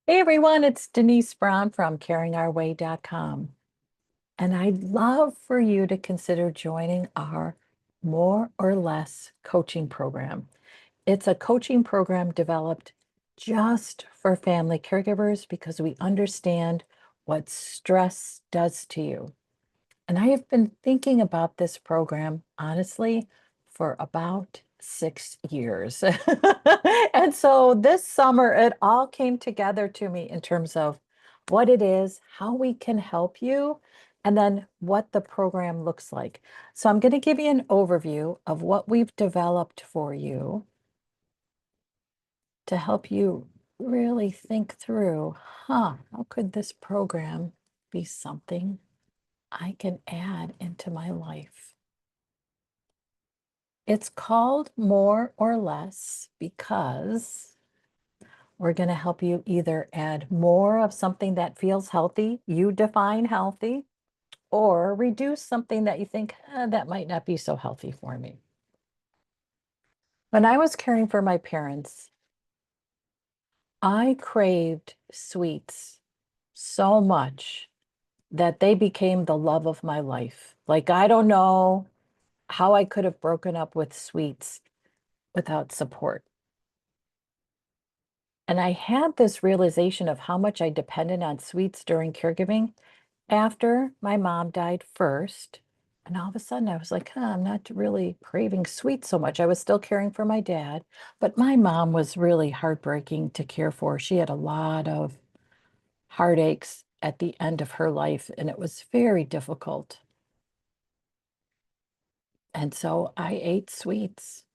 Hey everyone, it's Denise Brown from caringourway.com. And I'd love for you to consider joining our more or less coaching program. It's a coaching program developed just for family caregivers because we understand what stress does to you. And I have been thinking about this program, honestly, for about 6 years. And so this summer, it all came together to me in terms of what it is, how we can help you, and then what the program looks like. So I'm going to give you an overview of what we've developed for you to help you really think through, how could this program be something I can add into my life? It's called more or less because we're going to help you either add more of something that feels healthy, you define healthy, or reduce something that you think that might not be so healthy for me. When I was caring for my parents, I craved sweets so much that they became the love of my life. Like, I don't know how I could have broken up with sweets without support. And I had this realization of how much I depended on sweets during caregiving after my mom died first. And all of a sudden, I was like, I'm not really craving sweets so much. I was still caring for my dad, but my mom was really heartbreaking to care for. She had a lot of heartaches at the end of her life, and it was very difficult. And so I ate sweets.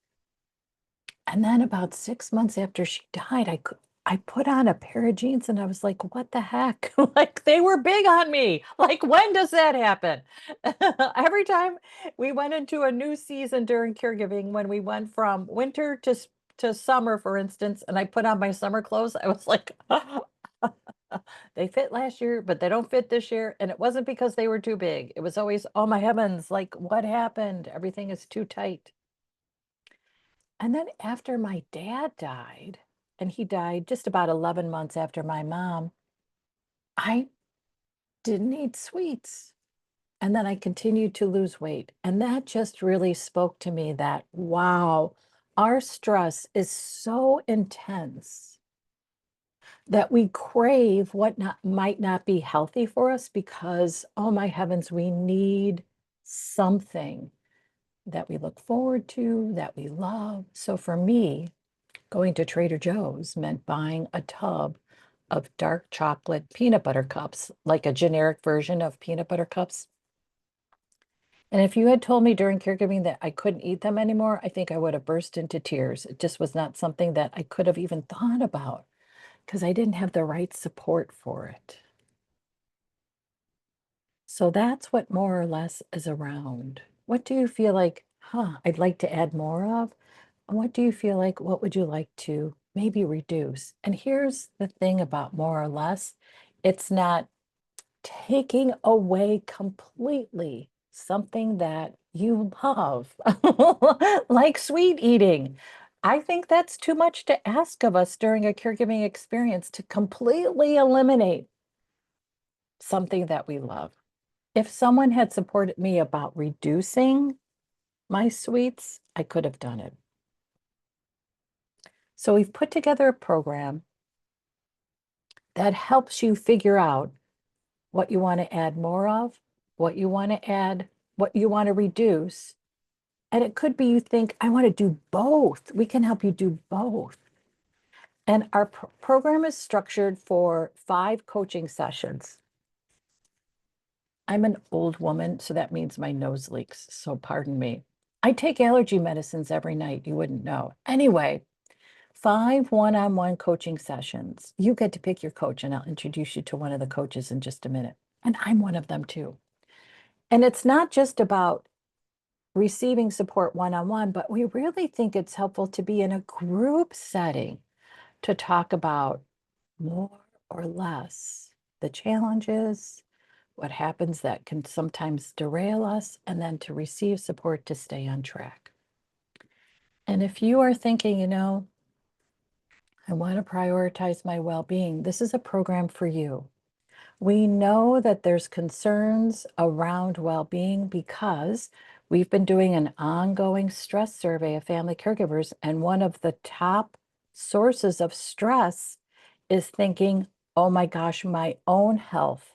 And then about 6 months after she died, I put on a pair of jeans and I was like, what the heck? Like, they were big on me. Like, when does that happen? Every time we went into a new season during caregiving, when we went from winter to summer, for instance, and I put on my summer clothes, I was like, they fit last year, but they don't fit this year. And it wasn't because they were too big. It was always, oh my heavens, like, what happened? Everything is too tight. And then after my dad died, and he died just about 11 months after my mom, I didn't eat sweets. And then I continued to lose weight. And that just really spoke to me that, wow, our stress is so intense that we crave what might not be healthy for us because, oh my heavens, we need something that we look forward to, that we love. So for me, going to Trader Joe's meant buying a tub of dark chocolate peanut butter cups, like a generic version of peanut butter cups. And if you had told me during caregiving that I couldn't eat them anymore, I think I would have burst into tears. It just was not something that I could have even thought about because I didn't have the right support for it. So that's what more or less is around. What do you feel like, I'd like to add more of? What do you feel like? What would you like to maybe reduce? And here's the thing about more or less, it's not taking away completely something that you love, like sweet eating. I think that's too much to ask of us during a caregiving experience to completely eliminate something that we love. If someone had supported me about reducing my sweets, I could have done it. So we've put together a program that helps you figure out what you want to add more of, what you want to add, what you want to reduce. And it could be you think, I want to do both. We can help you do both. And our program is structured for 5 coaching sessions. I'm an old woman, so that means my nose leaks. So pardon me. I take allergy medicines every night. You wouldn't know. Anyway, 5 one-on-one coaching sessions. You get to pick your coach, and I'll introduce you to one of the coaches in just a minute. And I'm one of them too. And it's not just about receiving support one-on-one, but we really think it's helpful to be in a group setting to talk about more or less the challenges, what happens that can sometimes derail us, and then to receive support to stay on track. And if you are thinking, I want to prioritize my well-being. This is a program for you. We know that there's concerns around well-being because we've been doing an ongoing stress survey of family caregivers, and one of the top sources of stress is thinking, oh my gosh, my own health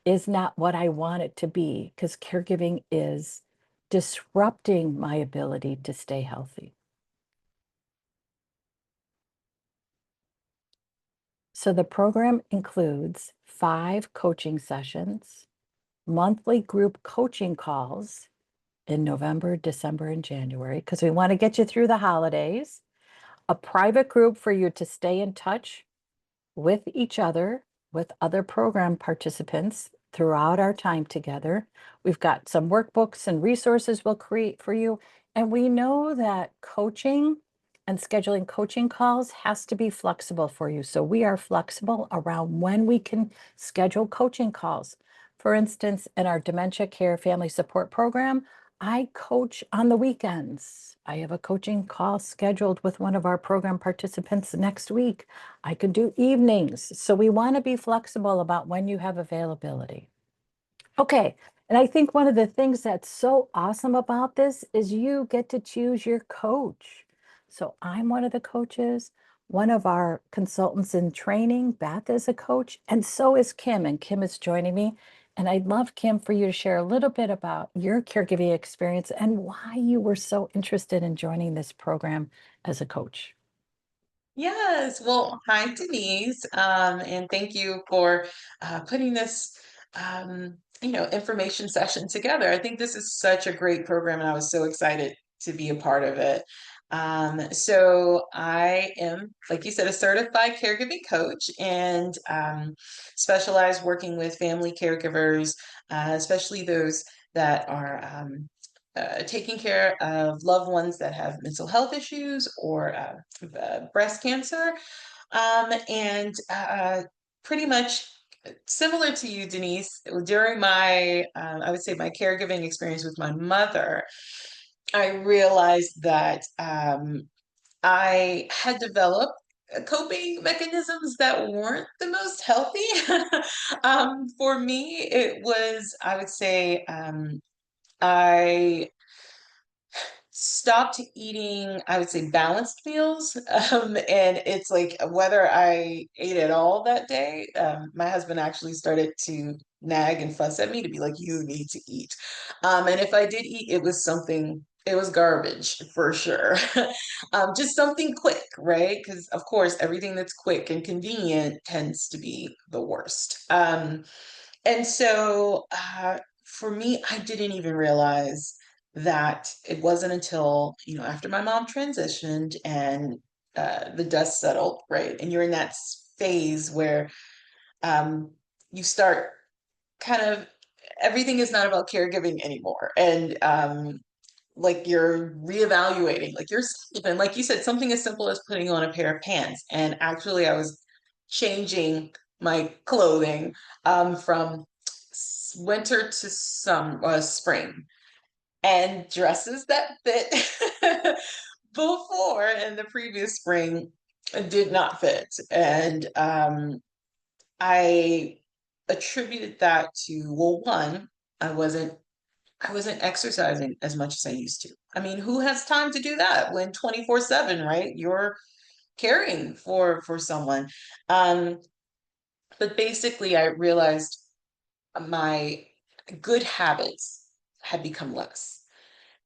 is not what I want it to be, because caregiving is disrupting my ability to stay healthy. So the program includes 5 coaching sessions, monthly group coaching calls in November, December, and January, because we want to get you through the holidays, a private group for you to stay in touch with each other, with other program participants throughout our time together. We've got some workbooks and resources we'll create for you. And we know that coaching and scheduling coaching calls has to be flexible for you. So we are flexible around when we can schedule coaching calls. For instance, in our dementia care family support program, I coach on the weekends. I have a coaching call scheduled with one of our program participants next week. I could do evenings. So we want to be flexible about when you have availability. Okay. And I think one of the things that's so awesome about this is you get to choose your coach. So I'm one of the coaches. One of our consultants in training, Beth, is a coach, and so is Kim. And Kim is joining me. And I'd love, Kim, for you to share a little bit about your caregiving experience and why you were so interested in joining this program as a coach. Yes. Well, hi, Denise. And thank you for putting this, information session together. I think this is such a great program, and I was so excited to be a part of it. So I am, like you said, a certified caregiving coach and specialize working with family caregivers, especially those that are taking care of loved ones that have mental health issues or breast cancer. And pretty much similar to you, Denise, during my, I would say, my caregiving experience with my mother, I realized that I had developed coping mechanisms that weren't the most healthy. For me, it was, I would say, I stopped eating, I would say, balanced meals. And it's like whether I ate at all that day, my husband actually started to nag and fuss at me to be like, you need to eat. And if I did eat, it was garbage for sure. Just something quick, right? Because, of course, everything that's quick and convenient tends to be the worst. And so for me, I didn't even realize that it wasn't until, after my mom transitioned and the dust settled, right? And you're in that phase where um, you start kind of, everything is not about caregiving anymore. And like you're reevaluating, like you're even, like you said, something as simple as putting on a pair of pants. And actually, I was changing my clothing from winter to spring, and dresses that fit before in the previous spring did not fit. And I attributed that to, well, one, I wasn't I wasn't exercising as much as I used to. I mean, who has time to do that when 24/7, right? You're caring for someone. Um, but basically I realized my good habits had become less.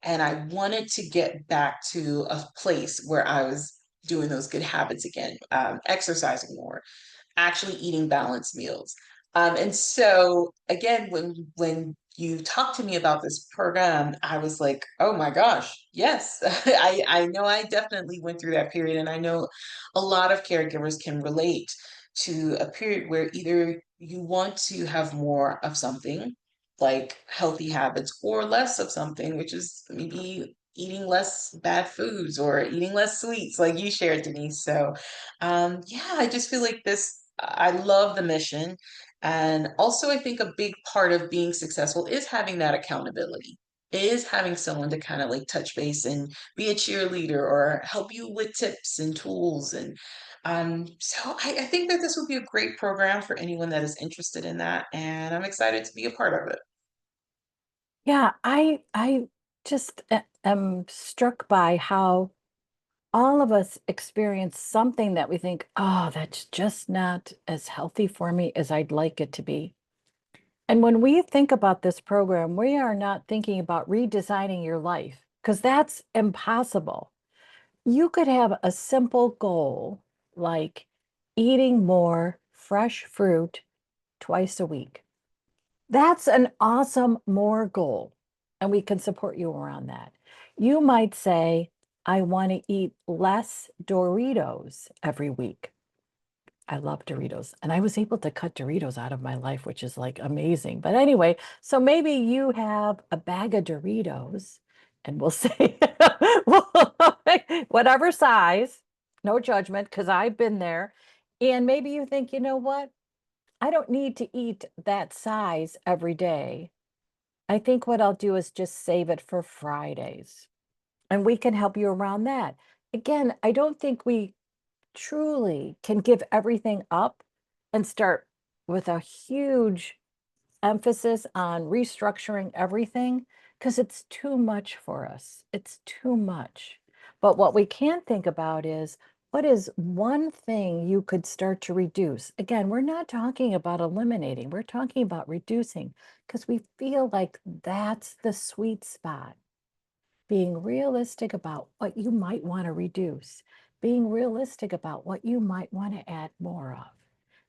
And I wanted to get back to a place where I was doing those good habits again, exercising more, actually eating balanced meals. And so again, when you talked to me about this program, I was like, oh my gosh, yes. I know I definitely went through that period, and I know a lot of caregivers can relate to a period where either you want to have more of something like healthy habits or less of something, which is maybe eating less bad foods or eating less sweets, like you shared, Denise. So yeah, I just feel like this, I love the mission. And also, I think a big part of being successful is having that accountability, is having someone to kind of like touch base and be a cheerleader or help you with tips and tools. And So I think that this would be a great program for anyone that is interested in that, and I'm excited to be a part of it. Yeah, I just am struck by how all of us experience something that we think, oh, that's just not as healthy for me as I'd like it to be. And when we think about this program, we are not thinking about redesigning your life because that's impossible. You could have a simple goal like eating more fresh fruit twice a week. That's an awesome more goal, and we can support you around that. You might say, I want to eat less Doritos every week. I love Doritos, and I was able to cut Doritos out of my life, which is like amazing. But anyway, so maybe you have a bag of Doritos, and we'll say whatever size, no judgment, because I've been there. And maybe you think, you know what? I don't need to eat that size every day. I think what I'll do is just save it for Fridays, and we can help you around that. Again, I don't think we truly can give everything up and start with a huge emphasis on restructuring everything because it's too much for us. It's too much. But what we can think about is what is one thing you could start to reduce? Again, we're not talking about eliminating, we're talking about reducing because we feel like that's the sweet spot. Being realistic about what you might want to reduce, being realistic about what you might want to add more of.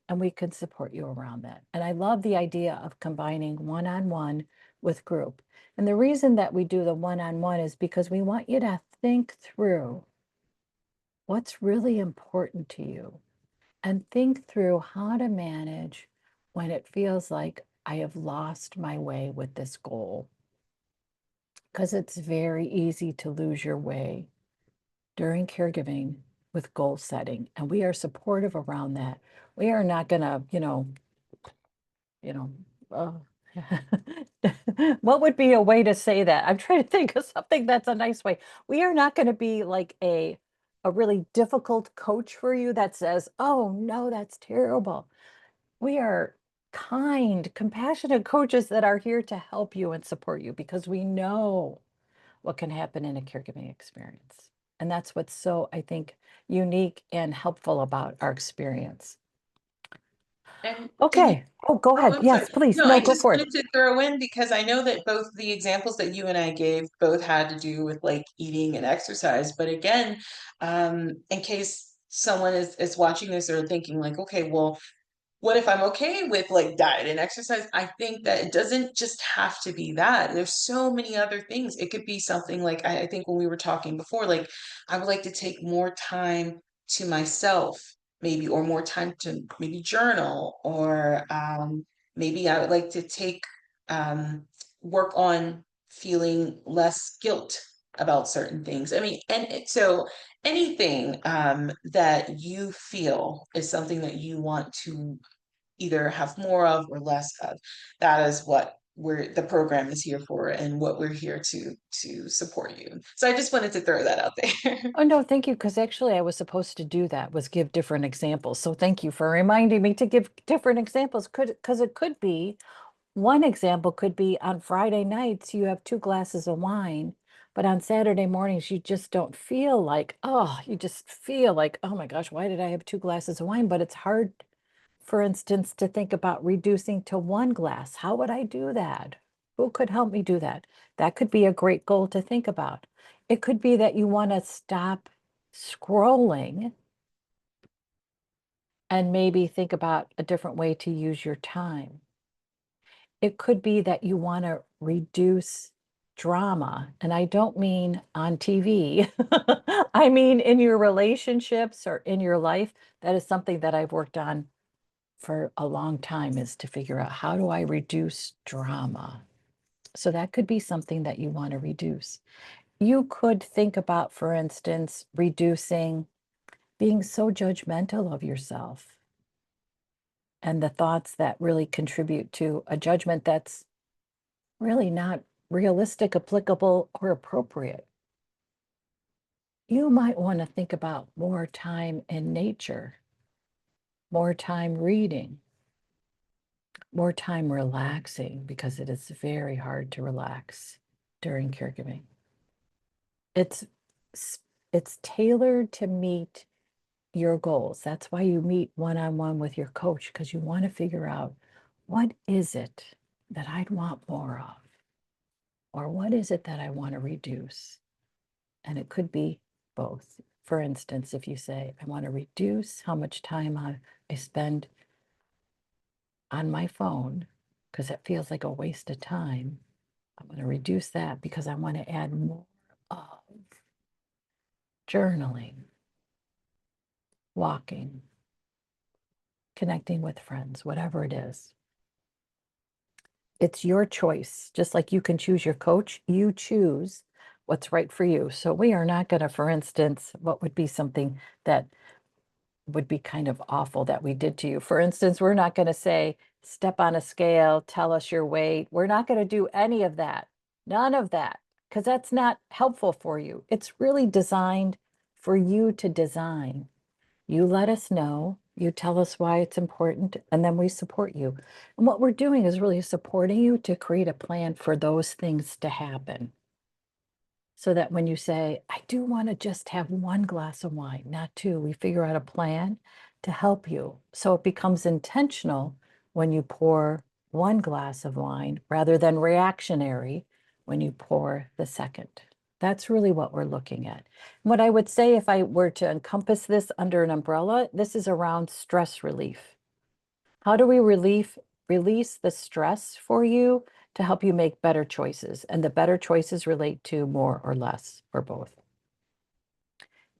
And we can support you around that. And I love the idea of combining one on one with group. And the reason that we do the one on one is because we want you to think through what's really important to you and think through how to manage when it feels like I have lost my way with this goal. Because it's very easy to lose your way during caregiving with goal setting, and we are supportive around that. We are not gonna, you know, uh, what would be a way to say that? I'm trying to think of something that's a nice way. We are not gonna be like a really difficult coach for you that says, "Oh, no, that's terrible." We are kind, compassionate coaches that are here to help you and support you because we know what can happen in a caregiving experience. And that's what's so, I think, unique and helpful about our experience. And Denise, Okay. Oh, go oh, ahead. I'm sorry. Yes, please. No, No, I go just for it. wanted to throw in because I know that both the examples that you and I gave both had to do with like eating and exercise. But again, in case someone is watching this or thinking like, okay, well, what if I'm okay with like diet and exercise? I think that it doesn't just have to be that. There's so many other things. It could be something like I think when we were talking before, like I would like to take more time to myself, maybe, or more time to maybe journal, or maybe I would like to take um, work on feeling less guilt about certain things. I mean, so anything that you feel is something that you want to either have more of or less of. That is what the program is here for and what we're here to support you. So I just wanted to throw that out there. Oh, no, thank you. Because actually, I was supposed to do that, was give different examples. So thank you for reminding me to give different examples. Because it could be one example could be on Friday nights, you have 2 glasses of wine, but on Saturday mornings, you just don't feel like, oh, you just feel like, oh my gosh, why did I have 2 glasses of wine? But it's hard, for instance, to think about reducing to 1 glass. How would I do that? Who could help me do that? That could be a great goal to think about. It could be that you want to stop scrolling and maybe think about a different way to use your time. It could be that you want to reduce drama. And I don't mean on TV. I mean in your relationships or in your life. That is something that I've worked on for a long time is to figure out how do I reduce drama? So that could be something that you want to reduce. You could think about, for instance, reducing being so judgmental of yourself and the thoughts that really contribute to a judgment that's really not realistic, applicable, or appropriate. You might want to think about more time in nature, more time reading, more time relaxing, because it is very hard to relax during caregiving. It's it's tailored to meet your goals. That's why you meet one-on-one with your coach, because you want to figure out, what is it that I'd want more of? Or what is it that I want to reduce? And it could be both. For instance, if you say, I want to reduce how much time I spend on my phone because it feels like a waste of time. I'm going to reduce that because I want to add more of journaling, walking, connecting with friends, whatever it is. It's your choice. Just like you can choose your coach, you choose what's right for you. So we are not going to, for instance, what would be something that would be kind of awful that we did to you. For instance, we're not going to say, step on a scale, tell us your weight. We're not going to do any of that. None of that, because that's not helpful for you. It's really designed for you to design. You let us know, you tell us why it's important, and then we support you. And what we're doing is really supporting you to create a plan for those things to happen. So that when you say, I do want to just have one glass of wine, not two, we figure out a plan to help you. So it becomes intentional when you pour one glass of wine rather than reactionary when you pour the second. That's really what we're looking at. What I would say, if I were to encompass this under an umbrella, this is around stress relief. How do we release the stress for you to help you make better choices? And the better choices relate to more or less, or both.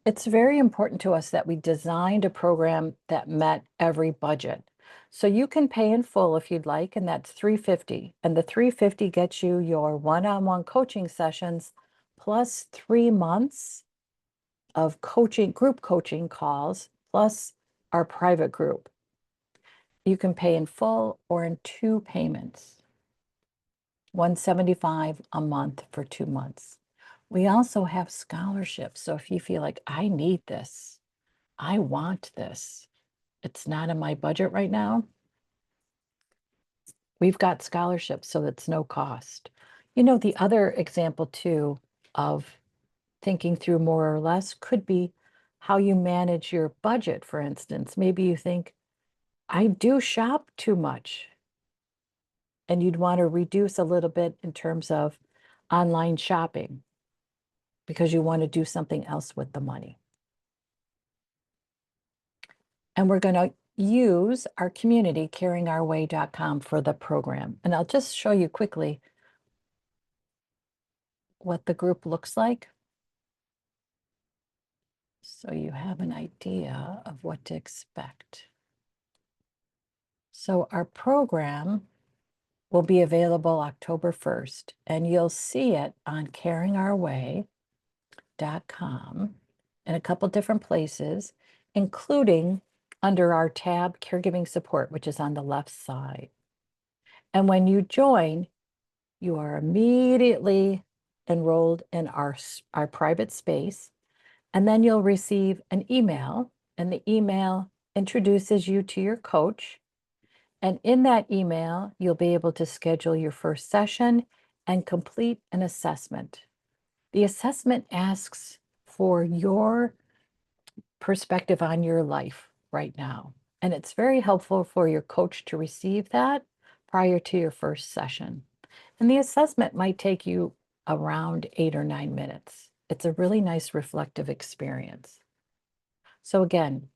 It's very important to us that we designed a program that met every budget. So you can pay in full if you'd like, and that's $350. And the $350 gets you your one-on-one coaching sessions plus 3 months of coaching, group coaching calls, plus our private group. You can pay in full or in 2 payments, $175 a month for 2 months. We also have scholarships. So if you feel like, I need this, I want this, it's not in my budget right now, we've got scholarships, so it's no cost. You know, the other example too of thinking through more or less could be how you manage your budget. For instance, maybe you think, I do shop too much, and you'd want to reduce a little bit in terms of online shopping because you want to do something else with the money. And we're going to use our community, caringourway.com, for the program. And I'll just show you quickly what the group looks like, so you have an idea of what to expect. So our program will be available October 1st, and you'll see it on caringourway.com in a couple different places, including under our tab Caregiving Support, which is on the left side. And when you join, you are immediately enrolled in our private space, and then you'll receive an email, and the email introduces you to your coach. And in that email, you'll be able to schedule your first session and complete an assessment. The assessment asks for your perspective on your life right now. And it's very helpful for your coach to receive that prior to your first session. And the assessment might take you around 8 or 9 minutes. It's a really nice reflective experience. So again,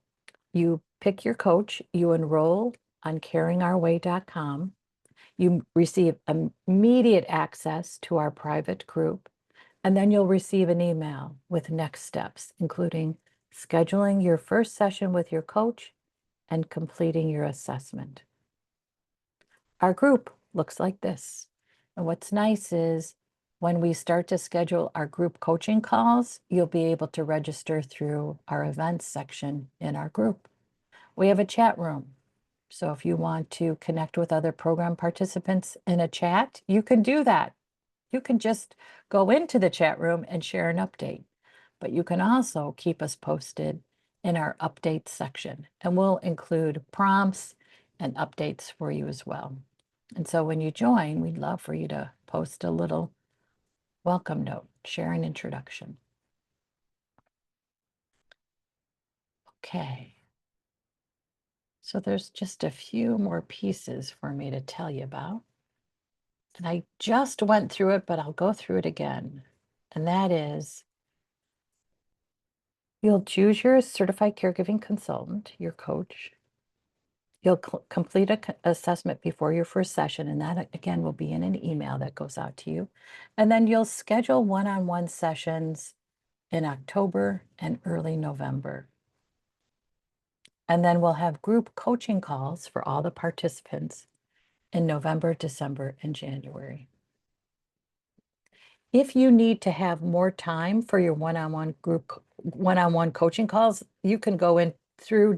you pick your coach, you enroll on caringourway.com, you receive immediate access to our private group, and then you'll receive an email with next steps, including scheduling your first session with your coach and completing your assessment. Our group looks like this. And what's nice is when we start to schedule our group coaching calls, you'll be able to register through our events section in our group. We have a chat room. So if you want to connect with other program participants in a chat, you can do that. You can just go into the chat room and share an update. but you can also keep us posted in our updates section, and we'll include prompts and updates for you as well. And so when you join, we'd love for you to post a little welcome note, share an introduction. Okay. So there's just a few more pieces for me to tell you about. And I just went through it, but I'll go through it again. And that is, you'll choose your certified caregiving consultant, your coach. You'll complete an assessment before your first session, and that again will be in an email that goes out to you. And then you'll schedule one-on-one sessions in October and early November. And then we'll have group coaching calls for all the participants in November, December, and January. If you need to have more time for your one-on-one coaching calls, you can go in through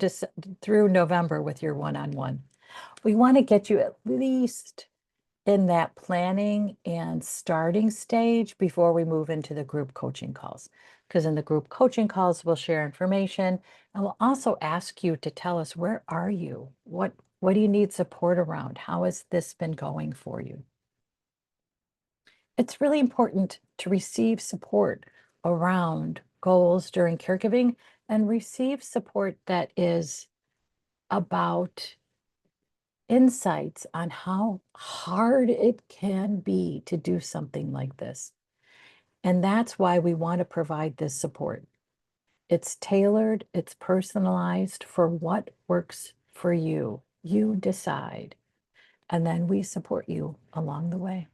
November with your one-on-one. We want to get you at least in that planning and starting stage before we move into the group coaching calls. Because in the group coaching calls, we'll share information and we'll also ask you to tell us, where are you? What do you need support around? How has this been going for you? It's really important to receive support around goals during caregiving and receive support that is about insights on how hard it can be to do something like this. And that's why we want to provide this support. It's tailored, it's personalized for what works for you. You decide, and then we support you along the way.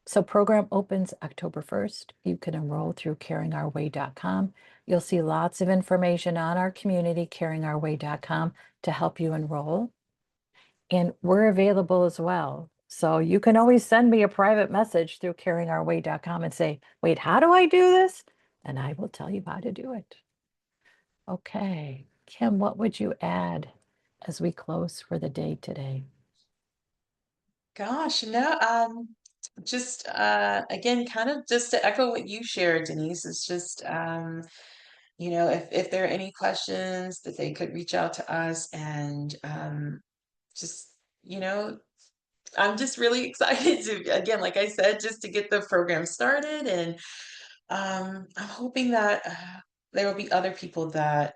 So program opens October 1st. You can enroll through caringourway.com. You'll see lots of information on our community, caringourway.com, to help you enroll. And we're available as well. So you can always send me a private message through caringourway.com and say, wait, how do I do this? And I will tell you how to do it. Okay, Kim, what would you add as we close for the day today? Gosh, no, just again, kind of just to echo what you shared, Denise, it's just if there are any questions that they could reach out to us and just, you know, I'm just really excited to, again, like I said, just to get the program started. And I'm hoping that there will be other people that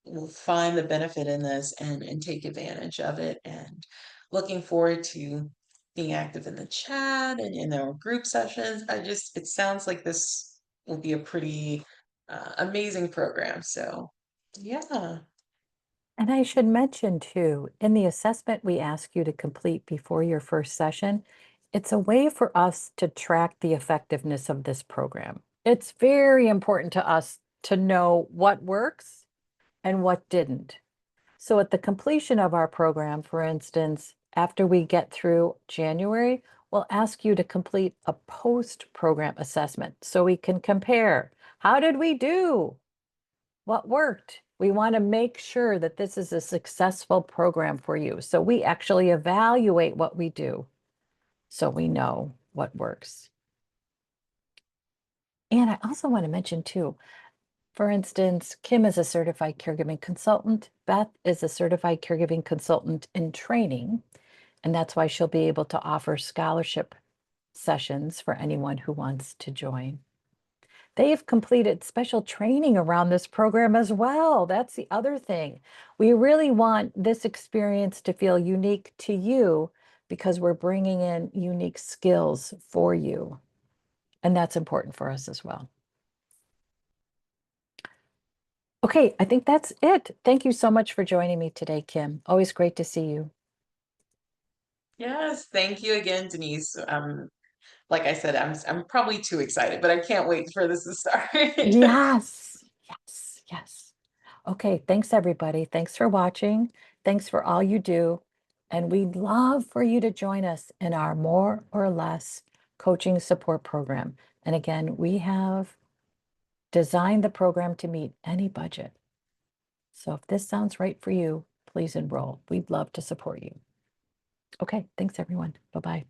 will find the benefit in this and take advantage of it. And looking forward to being active in the chat and in our group sessions. It sounds like this will be a pretty amazing program. So, yeah. And I should mention too, in the assessment we ask you to complete before your first session, it's a way for us to track the effectiveness of this program. It's very important to us to know what works and what didn't. So at the completion of our program, for instance, after we get through January, we'll ask you to complete a post-program assessment so we can compare. How did we do? What worked? We want to make sure that this is a successful program for you. So we actually evaluate what we do so we know what works. And I also want to mention too, for instance, Kim is a certified caregiving consultant. Beth is a certified caregiving consultant in training, and that's why she'll be able to offer scholarship sessions for anyone who wants to join. They've completed special training around this program as well. That's the other thing. We really want this experience to feel unique to you because we're bringing in unique skills for you. And that's important for us as well. Okay, I think that's it. Thank you so much for joining me today, Kim. Always great to see you. Yes, thank you again, Denise. Like I said, I'm probably too excited, but I can't wait for this to start. Yes, yes, yes. Okay, thanks everybody. Thanks for watching. Thanks for all you do. And we'd love for you to join us in our more or less coaching support program. And again, we have designed the program to meet any budget. So if this sounds right for you, please enroll. We'd love to support you. Okay, thanks everyone. Bye-bye.